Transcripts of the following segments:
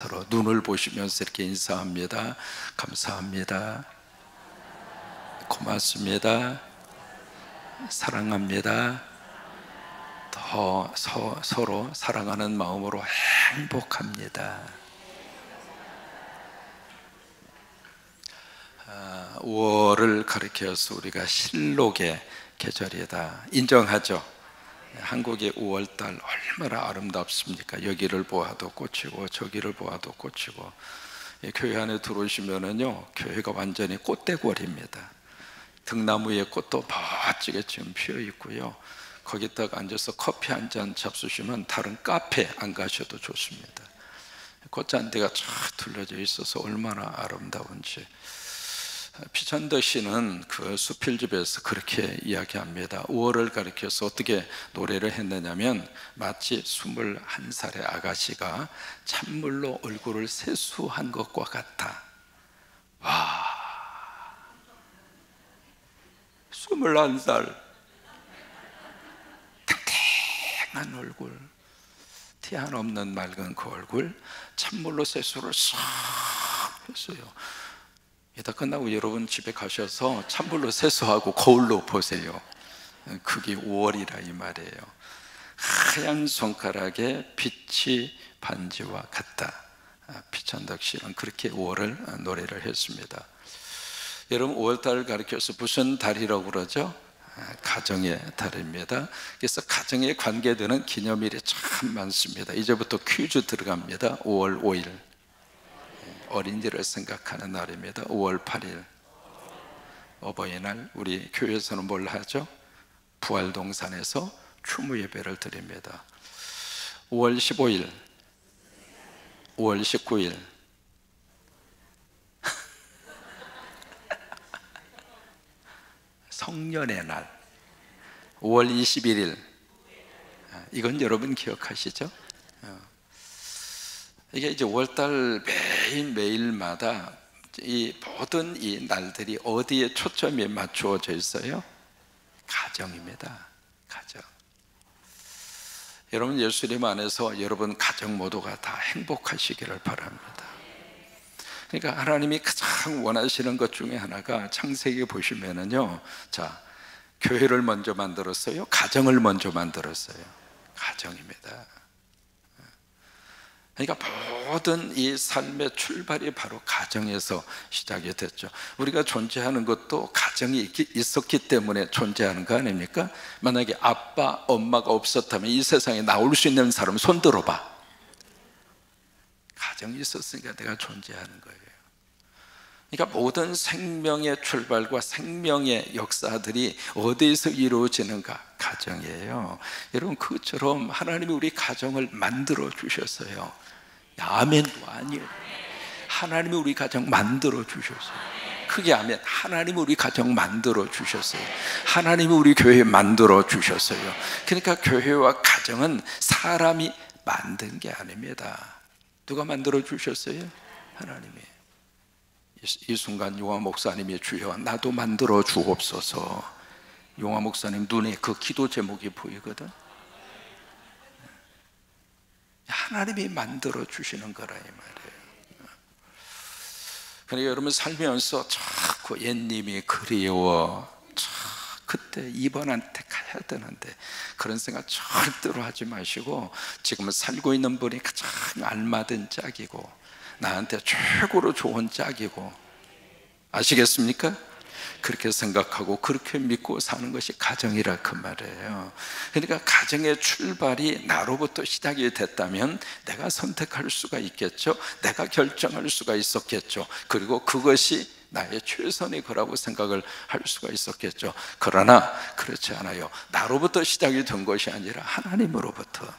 서로 눈을 보시면서 이렇게 인사합니다. 감사합니다. 고맙습니다. 사랑합니다. 서로 사랑하는 마음으로 행복합니다. 5월을 가리켜서 우리가 실록의 계절이다 인정하죠. 한국의 5월달 얼마나 아름답습니까? 여기를 보아도 꽃이고 저기를 보아도 꽃이고, 교회 안에 들어오시면은요, 교회가 완전히 꽃대궐입니다. 등나무에 꽃도 멋지게 지금 피어 있고요, 거기다가 앉아서 커피 한 잔 잡수시면 다른 카페 안 가셔도 좋습니다. 꽃잔디가 쫙 둘러져 있어서 얼마나 아름다운지. 피천덕 씨는 그 수필집에서 그렇게 이야기합니다. 5월을 가리켜서 어떻게 노래를 했느냐면, 마치 21살의 아가씨가 찬물로 얼굴을 세수한 것과 같아. 와, 21살 탱탱한 얼굴, 티 하나 없는 맑은 그 얼굴 찬물로 세수를 싹 했어요. 다 끝나고 여러분 집에 가셔서 찬물로 세수하고 거울로 보세요. 그게 5월이라 이 말이에요. 하얀 손가락에 빛이 반지와 같다. 피천덕 씨는 그렇게 5월을 노래를 했습니다. 여러분, 5월달을 가리켜서 무슨 달이라고 그러죠? 가정의 달입니다. 그래서 가정에 관계되는 기념일이 참 많습니다. 이제부터 퀴즈 들어갑니다. 5월 5일 어린이를 생각하는 날입니다. 5월 8일 어버이날, 우리 교회에서는 뭘 하죠? 부활동산에서 추무 예배를 드립니다. 5월 15일, 5월 19일 성년의 날, 5월 21일, 이건 여러분 기억하시죠? 이게 이제 5월달 매일마다 이 모든 이 날들이 어디에 초점이 맞추어져 있어요? 가정입니다. 가정. 여러분, 예수님 안에서 여러분 가정 모두가 다 행복하시기를 바랍니다. 그러니까 하나님이 가장 원하시는 것 중에 하나가, 창세기 보시면은요, 자, 교회를 먼저 만들었어요? 가정을 먼저 만들었어요? 가정입니다. 그러니까 모든 이 삶의 출발이 바로 가정에서 시작이 됐죠. 우리가 존재하는 것도 가정이 있었기 때문에 존재하는 거 아닙니까? 만약에 아빠, 엄마가 없었다면 이 세상에 나올 수 있는 사람 손 들어봐. 가정이 있었으니까 내가 존재하는 거예요. 그러니까 모든 생명의 출발과 생명의 역사들이 어디에서 이루어지는가? 가정이에요. 여러분, 그것처럼 하나님이 우리 가정을 만들어 주셨어요. 아멘도 아니에요. 하나님이 우리 가정 만들어 주셨어요. 크게 아멘. 하나님이 우리 가정 만들어 주셨어요. 하나님이 우리 교회 만들어 주셨어요. 그러니까 교회와 가정은 사람이 만든 게 아닙니다. 누가 만들어 주셨어요? 하나님이. 이 순간 용화 목사님이, 주여 나도 만들어 주옵소서. 용화 목사님 눈에 그 기도 제목이 보이거든. 하나님이 만들어 주시는 거라 이 말이에요. 그러니까 여러분 살면서 자꾸 옛님이 그리워, 그때 이번한테 가야 되는데, 그런 생각 절대로 하지 마시고, 지금 살고 있는 분이 가장 알맞은 짝이고 나한테 최고로 좋은 짝이고, 아시겠습니까? 그렇게 생각하고 그렇게 믿고 사는 것이 가정이라 그 말이에요. 그러니까 가정의 출발이 나로부터 시작이 됐다면 내가 선택할 수가 있겠죠. 내가 결정할 수가 있었겠죠. 그리고 그것이 나의 최선의 거라고 생각을 할 수가 있었겠죠. 그러나 그렇지 않아요. 나로부터 시작이 된 것이 아니라 하나님으로부터.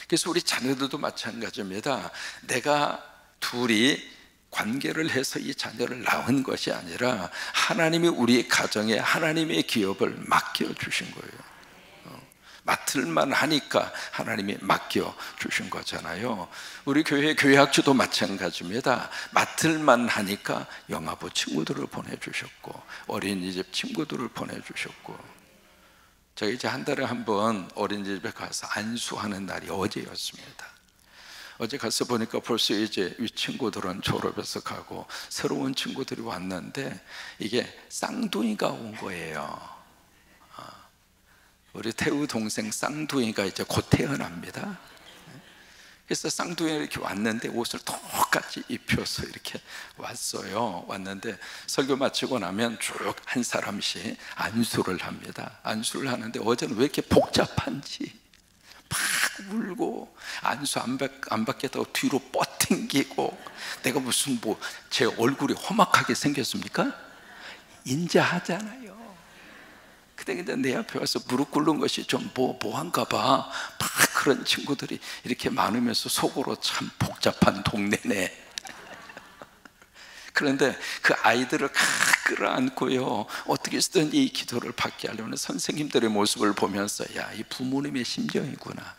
그래서 우리 자녀들도 마찬가지입니다. 내가 둘이 관계를 해서 이 자녀를 낳은 것이 아니라 하나님이 우리 가정에 하나님의 기업을 맡겨주신 거예요. 맡을만 하니까 하나님이 맡겨주신 거잖아요. 우리 교회 교회학교도 마찬가지입니다. 맡을만 하니까 영아부 친구들을 보내주셨고 어린이집 친구들을 보내주셨고, 제가 이제 한 달에 한 번 어린이집에 가서 안수하는 날이 어제였습니다. 어제 가서 보니까 벌써 이제 이 친구들은 졸업해서 가고 새로운 친구들이 왔는데 이게 쌍둥이가 온 거예요. 우리 태우 동생 쌍둥이가 이제 곧 태어납니다. 그래서 쌍둥이가 이렇게 왔는데 옷을 똑같이 입혀서 이렇게 왔어요. 왔는데 설교 마치고 나면 쭉 한 사람씩 안수를 합니다. 안수를 하는데 어제는 왜 이렇게 복잡한지 막 울고 안수 안 받겠다고 뒤로 뻗팅기고, 내가 무슨 뭐 제 얼굴이 험악하게 생겼습니까? 인자하잖아요. 근데 내 앞에 와서 무릎 꿇는 것이 좀 뭐한가 봐. 막 그런 친구들이 이렇게 많으면서 속으로 참 복잡한 동네네. 그런데 그 아이들을 끌어안고요, 어떻게 쓰든 이 기도를 받게 하려면 선생님들의 모습을 보면서 야, 이 부모님의 심정이구나,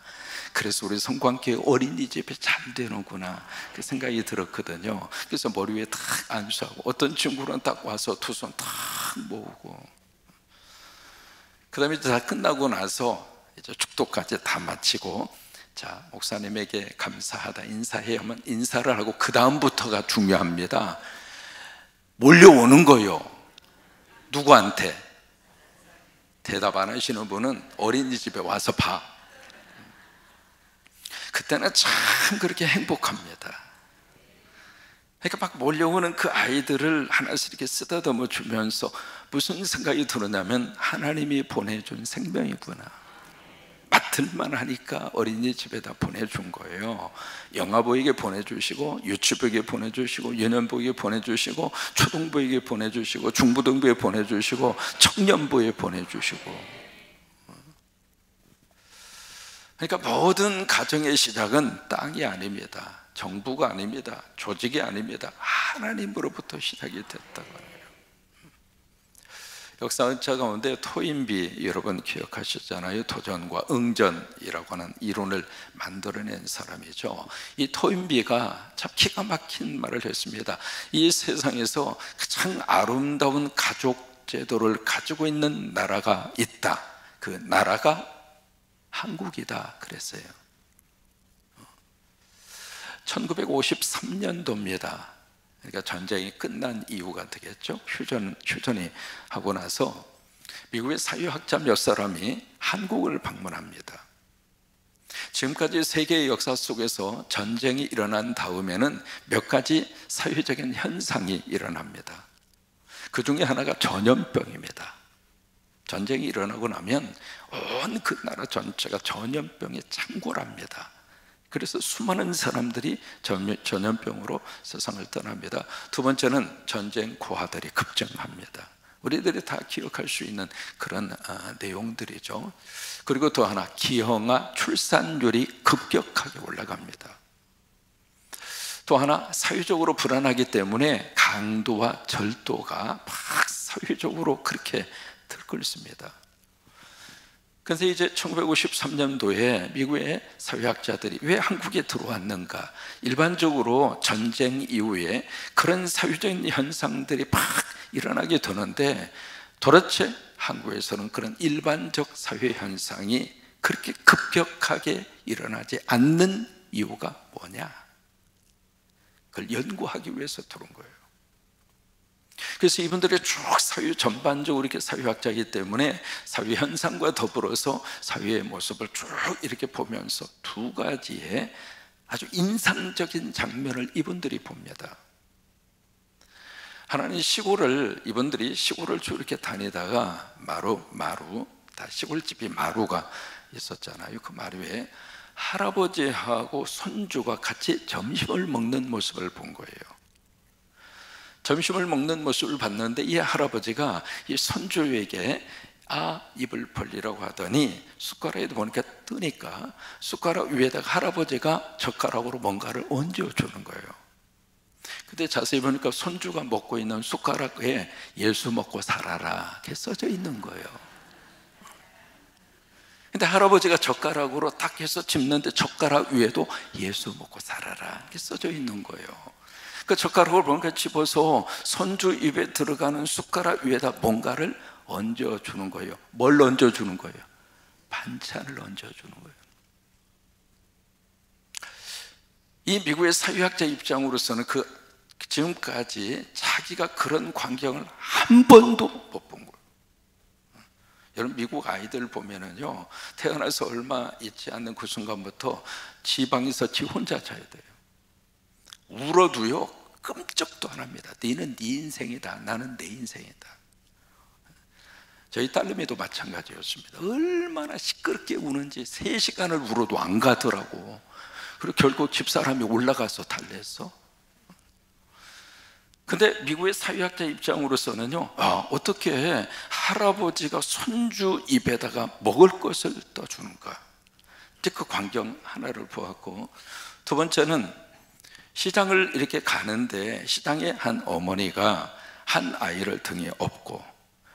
그래서 우리 성광교회 어린이집이 잘 되는구나, 그 생각이 들었거든요. 그래서 머리 위에 탁 안수하고, 어떤 친구는 딱 와서 두 손 탁 모으고, 그 다음에 다 끝나고 나서 이제 축도까지 다 마치고, 자, 목사님에게 감사하다 인사해 하면 인사를 하고 그 다음부터가 중요합니다. 몰려오는 거요. 누구한테? 대답 안 하시는 분은 어린이집에 와서 봐. 그때는 참 그렇게 행복합니다. 그러니까 막 몰려오는 그 아이들을 하나씩 이렇게 쓰다듬어 주면서 무슨 생각이 들었냐면, 하나님이 보내준 생명이구나, 맡을만 하니까 어린이집에다 보내준 거예요. 영아부에게 보내주시고, 유치부에게 보내주시고, 유년부에게 보내주시고, 초등부에게 보내주시고, 중고등부에 보내주시고, 청년부에 보내주시고. 그러니까 모든 가정의 시작은 땅이 아닙니다, 정부가 아닙니다, 조직이 아닙니다. 하나님으로부터 시작이 됐다고. 역사학자 가운데 토인비 여러분 기억하시잖아요. 도전과 응전이라고 하는 이론을 만들어낸 사람이죠. 이 토인비가 참 기가 막힌 말을 했습니다. 이 세상에서 가장 아름다운 가족 제도를 가지고 있는 나라가 있다, 그 나라가 한국이다 그랬어요. 1953년도입니다 그러니까 전쟁이 끝난 이후가 되겠죠. 휴전이 하고 나서 미국의 사회학자 몇 사람이 한국을 방문합니다. 지금까지 세계의 역사 속에서 전쟁이 일어난 다음에는 몇 가지 사회적인 현상이 일어납니다. 그 중에 하나가 전염병입니다. 전쟁이 일어나고 나면 온 그 나라 전체가 전염병의 창고랍니다. 그래서 수많은 사람들이 전염병으로 세상을 떠납니다. 두 번째는 전쟁 고아들이 급증합니다. 우리들이 다 기억할 수 있는 그런 내용들이죠. 그리고 또 하나, 기형아 출산율이 급격하게 올라갑니다. 또 하나, 사회적으로 불안하기 때문에 강도와 절도가 막 사회적으로 그렇게 들끓습니다. 그래서 이제 1953년도에 미국의 사회학자들이 왜 한국에 들어왔는가, 일반적으로 전쟁 이후에 그런 사회적인 현상들이 막 일어나게 되는데, 도대체 한국에서는 그런 일반적 사회 현상이 그렇게 급격하게 일어나지 않는 이유가 뭐냐, 그걸 연구하기 위해서 들어온 거예요. 그래서 이분들이 쭉 사회 전반적으로 이렇게 사회학자이기 때문에 사회 현상과 더불어서 사회의 모습을 쭉 이렇게 보면서 두 가지의 아주 인상적인 장면을 이분들이 봅니다. 하나는 이분들이 시골을 쭉 이렇게 다니다가 마루, 다 시골집이 마루가 있었잖아요. 그 마루에 할아버지하고 손주가 같이 점심을 먹는 모습을 본 거예요. 점심을 먹는 모습을 봤는데 이 할아버지가 이 손주에게 입을 벌리라고 하더니 숟가락에 보니까 뜨니까 숟가락 위에다가 할아버지가 젓가락으로 뭔가를 얹어주는 거예요. 근데 자세히 보니까 손주가 먹고 있는 숟가락에 예수 먹고 살아라 이렇게 써져 있는 거예요. 근데 할아버지가 젓가락으로 딱 해서 집는데 젓가락 위에도 예수 먹고 살아라 이렇게 써져 있는 거예요. 그 젓가락을 뭔가 집어서 손주 입에 들어가는 숟가락 위에다 뭔가를 얹어주는 거예요. 뭘 얹어주는 거예요? 반찬을 얹어주는 거예요. 이 미국의 사회학자 입장으로서는 지금까지 자기가 그런 광경을 한 번도 못 본 거예요. 여러분, 미국 아이들 보면은요, 태어나서 얼마 있지 않는 그 순간부터 지방에서 지 혼자 자야 돼요. 울어도요 끔찍도 안 합니다. 너는 네 인생이다, 나는 내 인생이다. 저희 딸내미도 마찬가지였습니다. 얼마나 시끄럽게 우는지 3시간을 울어도 안 가더라고. 그리고 결국 집사람이 올라가서 달랬어. 근데 미국의 사회학자 입장으로서는요, 어떻게 할아버지가 손주 입에다가 먹을 것을 떠주는가. 이제 그 광경 하나를 보았고, 두 번째는 시장을 이렇게 가는데 시장에 한 어머니가 한 아이를 등에 업고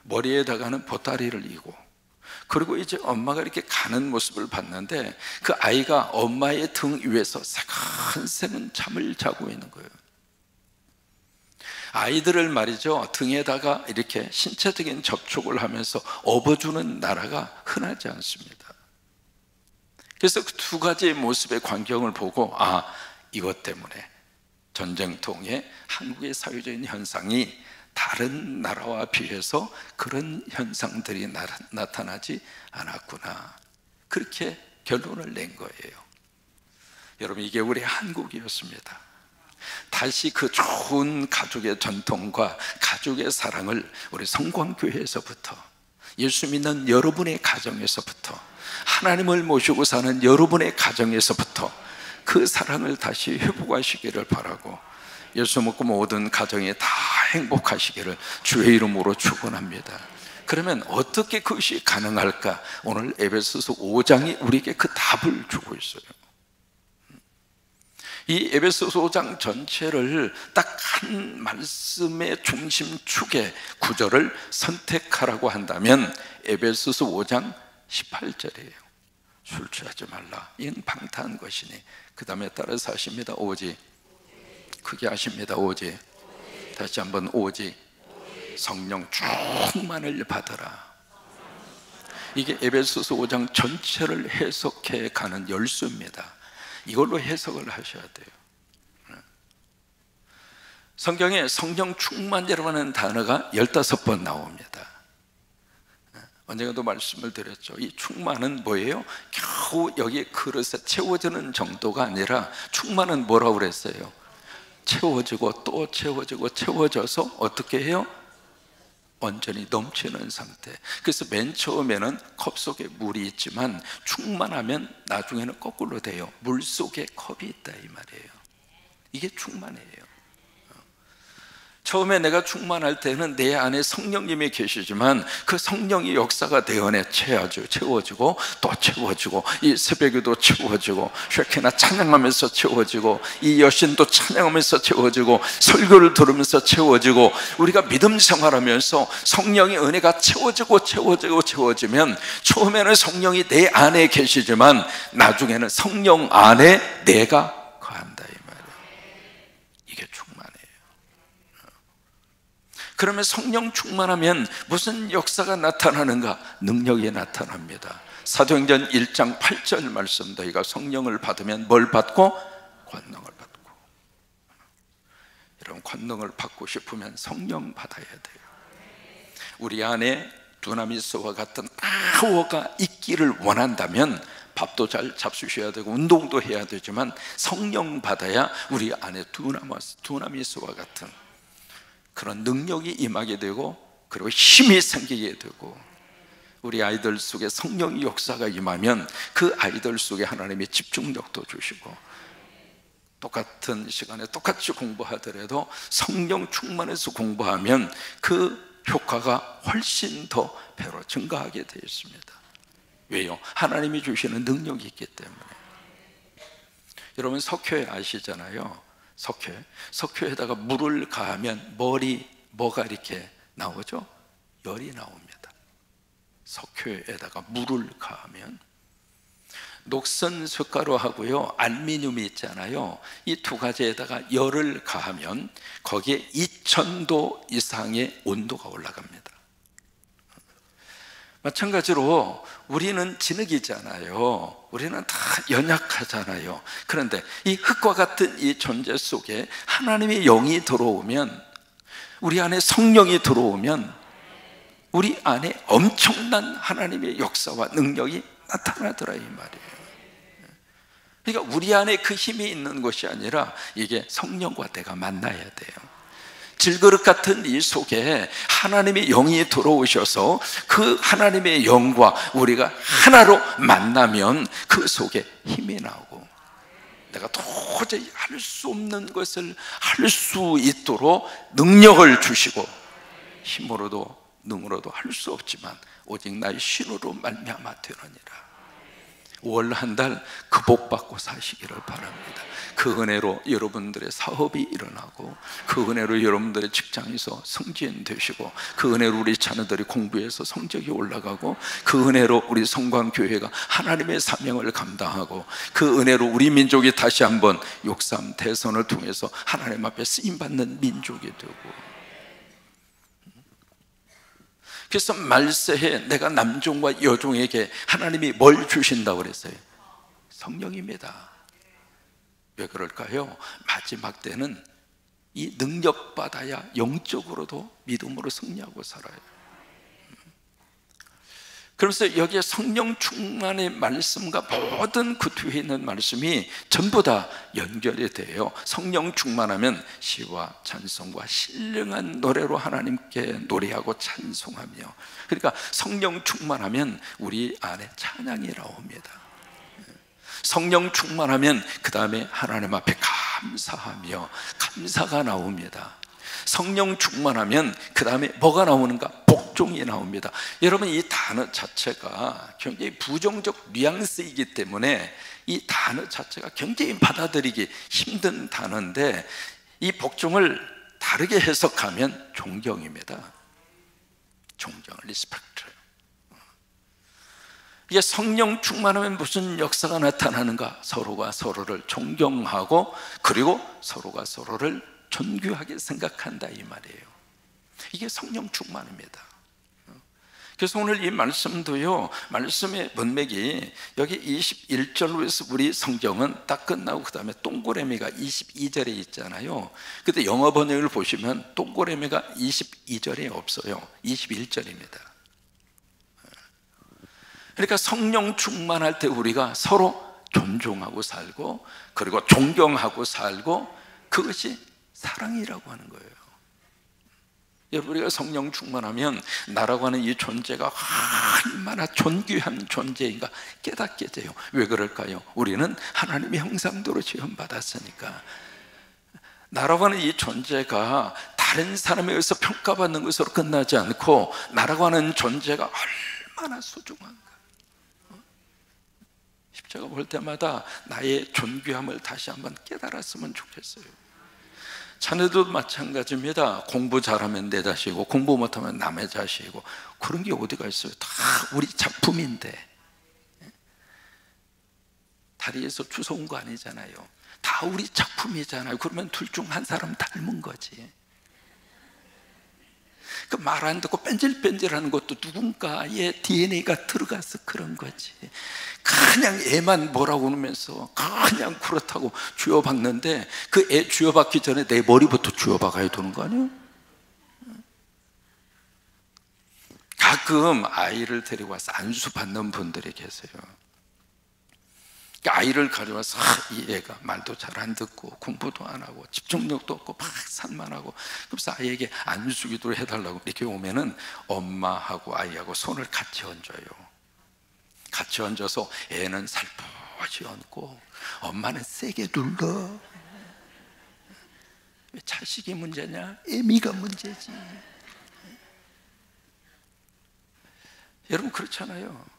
머리에다가는 보따리를 이고, 그리고 이제 엄마가 이렇게 가는 모습을 봤는데 그 아이가 엄마의 등 위에서 새근새근 잠을 자고 있는 거예요. 아이들을 말이죠, 등에다가 이렇게 신체적인 접촉을 하면서 업어주는 나라가 흔하지 않습니다. 그래서 그 두 가지의 모습의 광경을 보고, 이것 때문에 전쟁통에 한국의 사회적인 현상이 다른 나라와 비해서 그런 현상들이 나타나지 않았구나, 그렇게 결론을 낸 거예요. 여러분, 이게 우리 한국이었습니다. 다시 그 좋은 가족의 전통과 가족의 사랑을 우리 성광교회에서부터, 예수 믿는 여러분의 가정에서부터, 하나님을 모시고 사는 여러분의 가정에서부터 그 사랑을 다시 회복하시기를 바라고, 예수 믿고 모든 가정이 다 행복하시기를 주의 이름으로 축원합니다. 그러면 어떻게 그것이 가능할까? 오늘 에베소서 5장이 우리에게 그 답을 주고 있어요. 이 에베소서 5장 전체를 딱 한 말씀의 중심축의 구절을 선택하라고 한다면 에베소서 5장 18절이에요. 술 취하지 말라, 이는 방탕한 것이니. 그 다음에 따라서 하십니다. 오직, 크게 하십니다. 오직, 다시 한번 오직 성령 충만을 받으라. 이게 에베소서 5장 전체를 해석해 가는 열쇠입니다. 이걸로 해석을 하셔야 돼요. 성경에 성령 충만이라고 하는 단어가 15번 나옵니다. 언젠가도 말씀을 드렸죠. 이 충만은 뭐예요? 겨우 여기 그릇에 채워지는 정도가 아니라, 충만은 뭐라고 그랬어요? 채워지고 또 채워지고 채워져서 어떻게 해요? 완전히 넘치는 상태. 그래서 맨 처음에는 컵 속에 물이 있지만 충만하면 나중에는 거꾸로 돼요. 물 속에 컵이 있다, 이 말이에요. 이게 충만이에요. 처음에 내가 충만할 때는 내 안에 성령님이 계시지만 그 성령의 역사가 내 안에 채워지고 또 채워지고, 이 새벽에도 채워지고, 쉐키나 찬양하면서 채워지고, 이 여신도 찬양하면서 채워지고, 설교를 들으면서 채워지고, 우리가 믿음 생활하면서 성령의 은혜가 채워지면 처음에는 성령이 내 안에 계시지만 나중에는 성령 안에 내가 거한다, 이 말이에요. 이게 충만해요. 그러면 성령 충만하면 무슨 역사가 나타나는가? 능력이 나타납니다. 사도행전 1장 8절 말씀, 너희가 성령을 받으면 뭘 받고? 권능을 받고. 여러분, 권능을 받고 싶으면 성령 받아야 돼요. 우리 안에 두나미스와 같은 파워가 있기를 원한다면 밥도 잘 잡수셔야 되고 운동도 해야 되지만 성령 받아야 우리 안에 두나미스와 같은 그런 능력이 임하게 되고, 그리고 힘이 생기게 되고, 우리 아이들 속에 성령의 역사가 임하면 그 아이들 속에 하나님의 집중력도 주시고, 똑같은 시간에 똑같이 공부하더라도 성령 충만해서 공부하면 그 효과가 훨씬 더 배로 증가하게 되어 있습니다. 왜요? 하나님이 주시는 능력이 있기 때문에. 여러분, 석회 아시잖아요. 석회에다가 물을 가하면 뭐가 이렇게 나오죠? 열이 나옵니다. 석회에다가 물을 가하면. 녹슨 숟가루하고요, 알미늄이 있잖아요. 이 두 가지에다가 열을 가하면 거기에 2000도 이상의 온도가 올라갑니다. 마찬가지로 우리는 진흙이잖아요. 우리는 다 연약하잖아요. 그런데 이 흙과 같은 이 존재 속에 하나님의 영이 들어오면, 우리 안에 성령이 들어오면 우리 안에 엄청난 하나님의 역사와 능력이 나타나더라 이 말이에요. 그러니까 우리 안에 그 힘이 있는 것이 아니라 이게 성령과 내가 만나야 돼요. 질그릇 같은 이 속에 하나님의 영이 들어오셔서 그 하나님의 영과 우리가 하나로 만나면 그 속에 힘이 나오고, 내가 도저히 할 수 없는 것을 할 수 있도록 능력을 주시고, 힘으로도 능으로도 할 수 없지만 오직 나의 신으로 말미암아 되느니라. 월 한 달 그 복 받고 사시기를 바랍니다. 그 은혜로 여러분들의 사업이 일어나고, 그 은혜로 여러분들의 직장에서 승진 되시고, 그 은혜로 우리 자녀들이 공부해서 성적이 올라가고, 그 은혜로 우리 성광교회가 하나님의 사명을 감당하고, 그 은혜로 우리 민족이 다시 한번 6.3 대선을 통해서 하나님 앞에 쓰임받는 민족이 되고. 그래서 말세에 내가 남종과 여종에게 하나님이 뭘 주신다고 그랬어요? 성령입니다. 왜 그럴까요? 마지막 때는 이 능력 받아야 영적으로도 믿음으로 승리하고 살아요. 그래서 여기에 성령 충만의 말씀과 모든 그 뒤에 있는 말씀이 전부 다 연결이 돼요. 성령 충만하면 시와 찬송과 신령한 노래로 하나님께 노래하고 찬송하며, 그러니까 성령 충만하면 우리 안에 찬양이 나옵니다. 성령 충만하면 그 다음에 하나님 앞에 감사하며 감사가 나옵니다. 성령 충만하면 그 다음에 뭐가 나오는가? 복종이 나옵니다. 여러분, 이 단어 자체가 굉장히 부정적 뉘앙스이기 때문에 이 단어 자체가 굉장히 받아들이기 힘든 단어인데, 이 복종을 다르게 해석하면 존경입니다. 존경, 리스펙트. 이게 성령 충만하면 무슨 역사가 나타나는가? 서로가 서로를 존경하고, 그리고 서로가 서로를 존귀하게 생각한다 이 말이에요. 이게 성령 충만입니다. 그래서 오늘 이 말씀도요, 말씀의 문맥이 여기 21절로 해서 우리 성경은 딱 끝나고 그 다음에 동그라미가 22절에 있잖아요. 근데 영어 번역을 보시면 동그라미가 22절에 없어요. 21절입니다. 그러니까 성령 충만할 때 우리가 서로 존중하고 살고, 그리고 존경하고 살고, 그것이 사랑이라고 하는 거예요. 여러분, 우리가 성령 충만하면 나라고 하는 이 존재가 얼마나 존귀한 존재인가 깨닫게 돼요. 왜 그럴까요? 우리는 하나님의 형상대로 지음받았으니까. 나라고 하는 이 존재가 다른 사람에 의해서 평가받는 것으로 끝나지 않고, 나라고 하는 존재가 얼마나 소중한가. 십자가 볼 때마다 나의 존귀함을 다시 한번 깨달았으면 좋겠어요. 자녀도 마찬가지입니다. 공부 잘하면 내 자식이고, 공부 못하면 남의 자식이고, 그런 게 어디가 있어요? 다 우리 작품인데, 다리에서 주워온 거 아니잖아요. 다 우리 작품이잖아요. 그러면 둘 중 한 사람 닮은 거지. 그 말 안 듣고 뺀질뺀질하는 것도 누군가의 DNA가 들어가서 그런 거지. 그냥 애만 뭐라고 그러면서 그냥 그렇다고 쥐어박는데, 그 애 쥐어박기 전에 내 머리부터 쥐어박아야 되는 거 아니에요? 가끔 아이를 데리고 와서 안수 받는 분들이 계세요. 아이를 가져와서 이 애가 말도 잘 안 듣고 공부도 안 하고 집중력도 없고 막 산만하고, 그래서 아이에게 안수기도를 해달라고 이렇게 오면은 엄마하고 아이하고 손을 같이 얹어요. 같이 얹어서 애는 살포시 얹고 엄마는 세게 눌러. 왜 자식이 문제냐? 애미가 문제지. 여러분, 그렇잖아요.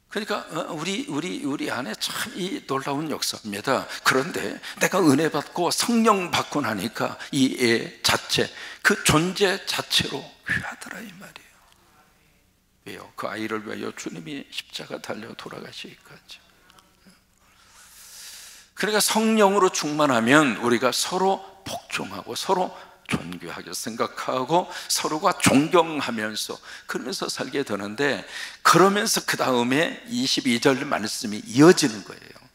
그러니까 우리 안에 참 이 놀라운 역사입니다. 그런데 내가 은혜 받고 성령 받고 나니까 이 애 자체, 그 존재 자체로 귀하더라 이 말이에요. 왜요? 그 아이를 위하여 주님이 십자가 달려 돌아가시기까지. 그러니까 성령으로 충만하면 우리가 서로 복종하고 서로 존귀하게 생각하고 서로가 존경하면서 그러면서 살게 되는데, 그러면서 그 다음에 22절 말씀이 이어지는 거예요.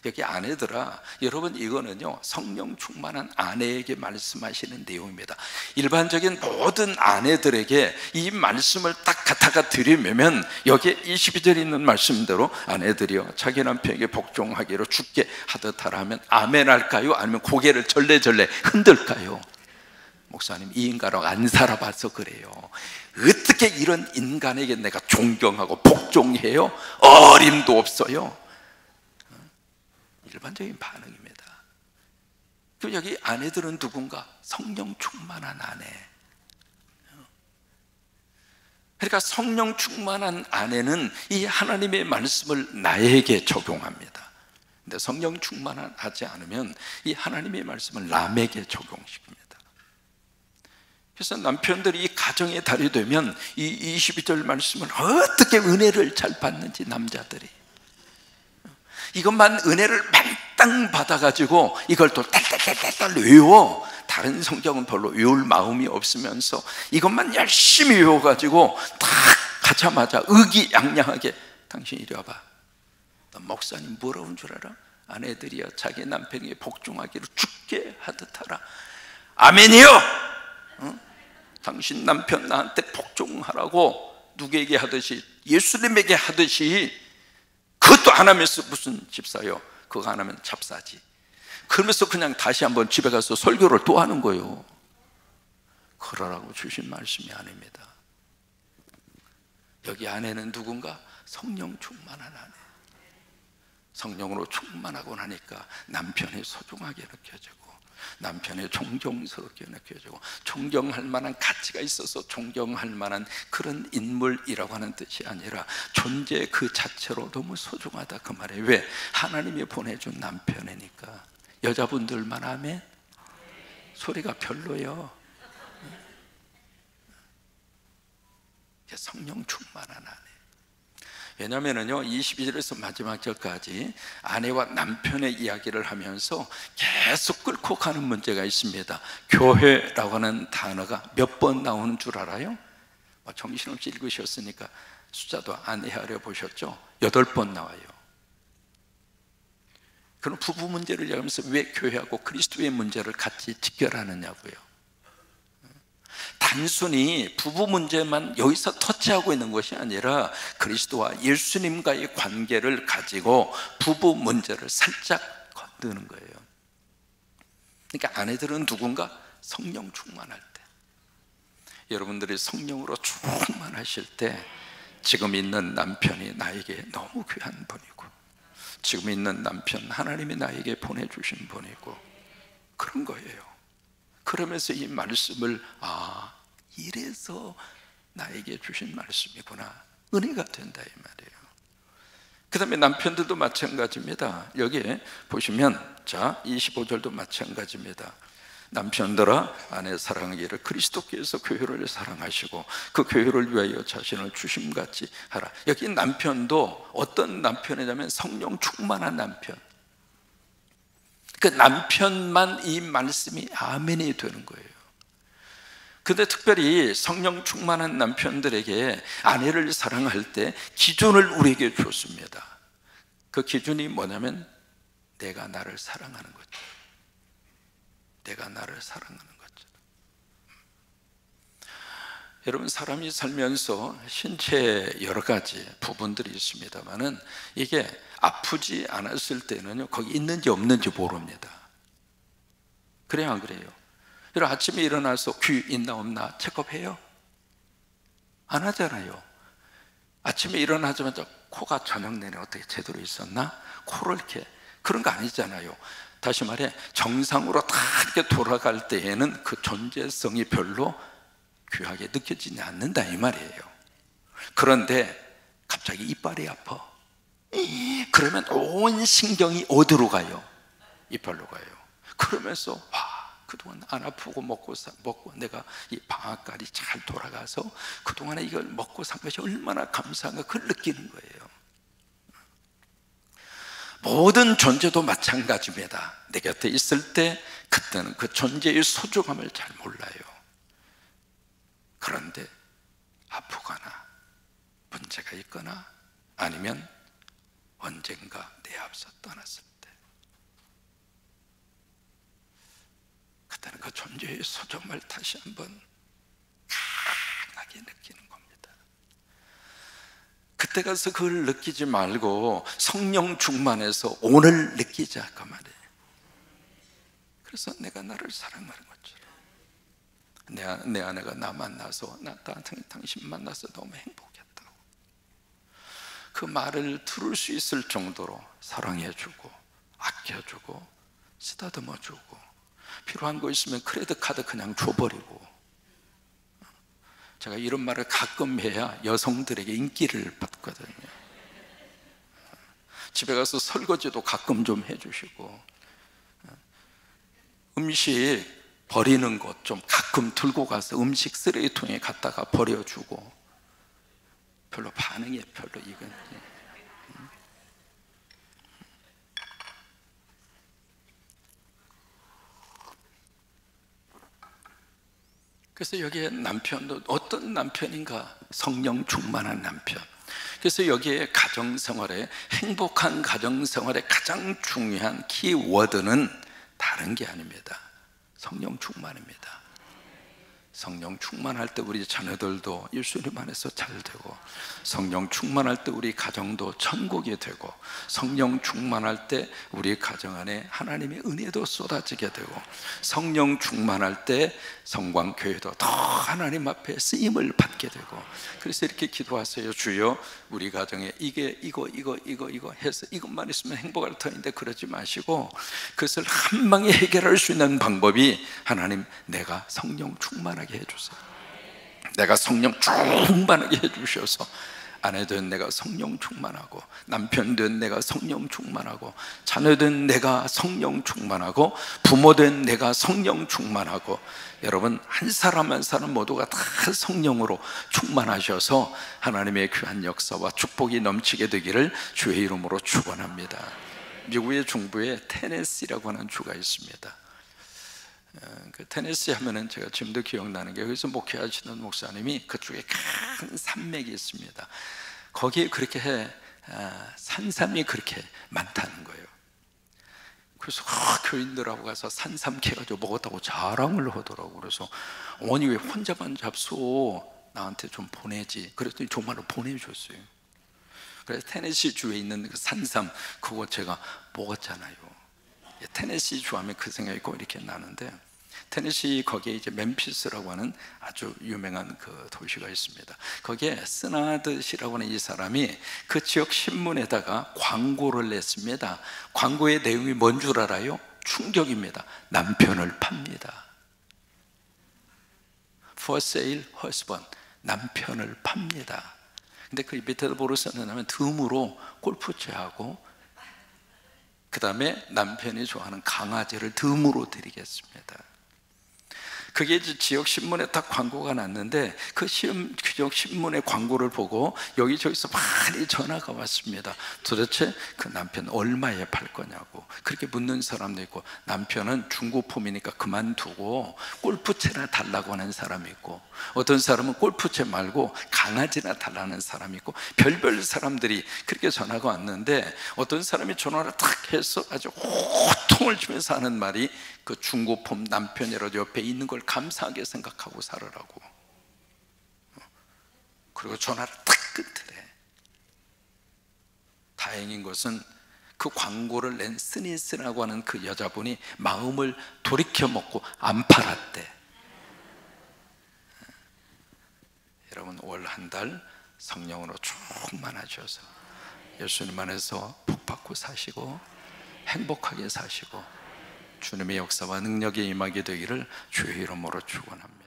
여기 아내들아, 여러분 이거는요 성령 충만한 아내에게 말씀하시는 내용입니다. 일반적인 모든 아내들에게 이 말씀을 딱 갖다가 드리면, 여기에 22절에 있는 말씀대로 아내들이여 자기 남편에게 복종하기로 주께 하듯 하라 하면 아멘 할까요? 아니면 고개를 절레절레 흔들까요? 목사님, 이 인간하고 안 살아봐서 그래요. 어떻게 이런 인간에게 내가 존경하고 복종해요? 어림도 없어요. 일반적인 반응입니다. 그럼 여기 아내들은 누군가? 성령 충만한 아내. 그러니까 성령 충만한 아내는 이 하나님의 말씀을 나에게 적용합니다. 근데 성령 충만하지 않으면 이 하나님의 말씀을 남에게 적용시킵니다. 그래서 남편들이 이 가정의 달이 되면 이 22절 말씀을 어떻게 은혜를 잘 받는지, 남자들이 이것만 은혜를 만땅 받아가지고 이걸 또 딸딸딸딸 외워. 다른 성경은 별로 외울 마음이 없으면서 이것만 열심히 외워가지고 딱 가자마자 의기양양하게 당신 이리 와봐. 너 목사님 뭐라고 한 줄 알아? 아내들이여 자기 남편에게 복종하기로 죽게 하듯 하라. 아멘이요. 당신 남편 나한테 복종하라고 누구에게 하듯이, 예수님에게 하듯이. 그것도 안 하면서 무슨 집사요? 그거 안 하면 잡사지. 그러면서 그냥 다시 한번 집에 가서 설교를 또 하는 거예요. 그러라고 주신 말씀이 아닙니다. 여기 안에는 누군가? 성령 충만한 아내. 성령으로 충만하고 나니까 남편이 소중하게 느껴지고, 남편의 존경스럽게 느껴지고, 존경할 만한 가치가 있어서 존경할 만한 그런 인물이라고 하는 뜻이 아니라 존재 그 자체로 너무 소중하다 그 말이에요. 왜? 하나님이 보내준 남편이니까. 여자분들만 하면 소리가 별로예요. 성령 충만한 아내. 왜냐하면요 22절에서 마지막 절까지 아내와 남편의 이야기를 하면서 계속 끌고 가는 문제가 있습니다. 교회라고 하는 단어가 몇 번 나오는 줄 알아요? 정신없이 읽으셨으니까 숫자도 안 헤아려 보셨죠? 8번 나와요. 그럼 부부 문제를 얘기하면서 왜 교회하고 그리스도의 문제를 같이 직결하느냐고요. 단순히 부부 문제만 여기서 터치하고 있는 것이 아니라 그리스도와 예수님과의 관계를 가지고 부부 문제를 살짝 건드는 거예요. 그러니까 아내들은 누군가? 성령 충만할 때. 여러분들이 성령으로 충만하실 때 지금 있는 남편이 나에게 너무 귀한 분이고, 지금 있는 남편 하나님이 나에게 보내주신 분이고, 그런 거예요. 그러면서 이 말씀을 이래서 나에게 주신 말씀이구나, 은혜가 된다 이 말이에요. 그 다음에 남편들도 마찬가지입니다. 여기에 보시면 자 25절도 마찬가지입니다. 남편들아 아내 사랑하기를 그리스도께서 교회를 사랑하시고 그 교회를 위하여 자신을 주심같이 하라. 여기 남편도 어떤 남편이냐면 성령 충만한 남편. 그 남편만 이 말씀이 아멘이 되는 거예요. 근데 특별히 성령 충만한 남편들에게 아내를 사랑할 때 기준을 우리에게 줬습니다. 그 기준이 뭐냐면 내가 나를 사랑하는 거죠. 내가 나를 사랑하는 거죠. 여러분, 사람이 살면서 신체에 여러 가지 부분들이 있습니다만은 이게 아프지 않았을 때는요 거기 있는지 없는지 모릅니다. 그래요 안 그래요? 여러분 아침에 일어나서 귀 있나 없나 체크해요? 안 하잖아요. 아침에 일어나자마자 코가 저녁 내내 어떻게 제대로 있었나? 코를 이렇게 그런 거 아니잖아요. 다시 말해 정상으로 다 이렇게 돌아갈 때에는 그 존재성이 별로 귀하게 느껴지지 않는다 이 말이에요. 그런데 갑자기 이빨이 아파. 그러면 온 신경이 어디로 가요? 이빨로 가요. 그러면서 그동안 안 아프고 먹고 내가 이 방앗간이 잘 돌아가서 그동안에 이걸 먹고 산 것이 얼마나 감사한가 그걸 느끼는 거예요. 모든 존재도 마찬가지입니다. 내 곁에 있을 때 그때는 그 존재의 소중함을 잘 몰라요. 그런데 아프거나 문제가 있거나 아니면 언젠가 내 앞서 떠났을 때 그때는 그 존재의 소중함을 다시 한번 강하게 느끼는 겁니다. 그때 가서 그걸 느끼지 말고 성령 충만해서 오늘 느끼자 그 말이에요. 그래서 내가 나를 사랑하는 것처럼 내 아내가 나 만나서 나 당신 만나서 너무 행복했다고 그 말을 들을 수 있을 정도로 사랑해주고 아껴주고 쓰다듬어주고 필요한 거 있으면 크레딧 카드 그냥 줘버리고. 제가 이런 말을 가끔 해야 여성들에게 인기를 받거든요. 집에 가서 설거지도 가끔 좀 해주시고 음식 버리는 것 좀 가끔 들고 가서 음식 쓰레기통에 갖다가 버려주고. 별로 반응이 별로 이건. 그래서 여기에 남편도 어떤 남편인가? 성령 충만한 남편. 그래서 여기에 가정생활에 행복한 가정생활의 가장 중요한 키워드는 다른 게 아닙니다. 성령 충만입니다. 성령 충만할 때 우리 자녀들도 예수님 안에서 잘 되고, 성령 충만할 때 우리 가정도 천국이 되고, 성령 충만할 때 우리 가정 안에 하나님의 은혜도 쏟아지게 되고, 성령 충만할 때 성광교회도 더 하나님 앞에 쓰임을 받게 되고. 그래서 이렇게 기도하세요. 주여, 우리 가정에 이거 해서 이것만 있으면 행복할 터인데 그러지 마시고, 그것을 한 방에 해결할 수 있는 방법이 하나님, 내가 성령 충만하게 해주세요. 내가 성령 충만하게 해주셔서 아내 된 내가 성령 충만하고, 남편 된 내가 성령 충만하고, 자녀 된 내가 성령 충만하고, 부모 된 내가 성령 충만하고, 여러분 한 사람 한 사람 모두가 다 성령으로 충만하셔서 하나님의 귀한 역사와 축복이 넘치게 되기를 주의 이름으로 축원합니다. 미국의 중부에 테네시라고 하는 주가 있습니다. 그 테네시 하면은 제가 지금도 기억나는 게, 여기서 목회하시는 목사님이 그쪽에 큰 산맥이 있습니다. 거기에 그렇게 산삼이 그렇게 많다는 거예요. 그래서 교인들하고 가서 산삼 캐가지고 먹었다고 자랑을 하더라고. 그래서 어머니 왜 혼자만 잡수, 나한테 좀 보내지. 그랬더니 정말로 보내줬어요. 그래서 테네시 주에 있는 그 산삼, 그거 제가 먹었잖아요. 테네시 주 하면 그 생각이 꼭 이렇게 나는데, 테네시 거기에 이제 멤피스라고 하는 아주 유명한 그 도시가 있습니다. 거기에 스나드시라고 하는 이 사람이 그 지역 신문에다가 광고를 냈습니다. 광고의 내용이 뭔 줄 알아요? 충격입니다. 남편을 팝니다. For sale husband, 남편을 팝니다. 근데 그 밑에다 뭐로 썼냐면 덤으로 골프채하고 그 다음에 남편이 좋아하는 강아지를 덤으로 드리겠습니다. 그게 이제 지역 신문에 딱 광고가 났는데, 그 지역 신문의 광고를 보고 여기저기서 많이 전화가 왔습니다. 도대체 그 남편 얼마에 팔 거냐고 그렇게 묻는 사람도 있고, 남편은 중고품이니까 그만두고 골프채나 달라고 하는 사람이 있고, 어떤 사람은 골프채 말고 강아지나 달라는 사람이 있고, 별별 사람들이 그렇게 전화가 왔는데, 어떤 사람이 전화를 딱 해서 아주 호통을 치면서 하는 말이, 그 중고품 남편이라도 옆에 있는 걸 감사하게 생각하고 살으라고. 그리고 전화를 딱 끊더래. 다행인 것은 그 광고를 낸 스니스라고 하는 그 여자분이 마음을 돌이켜 먹고 안 팔았대. 여러분, 올 한 달 성령으로 충만하셔서 예수님 안에서 복 받고 사시고 행복하게 사시고 주님의 역사와 능력에 임하게 되기를 주의 이름으로 축원합니다.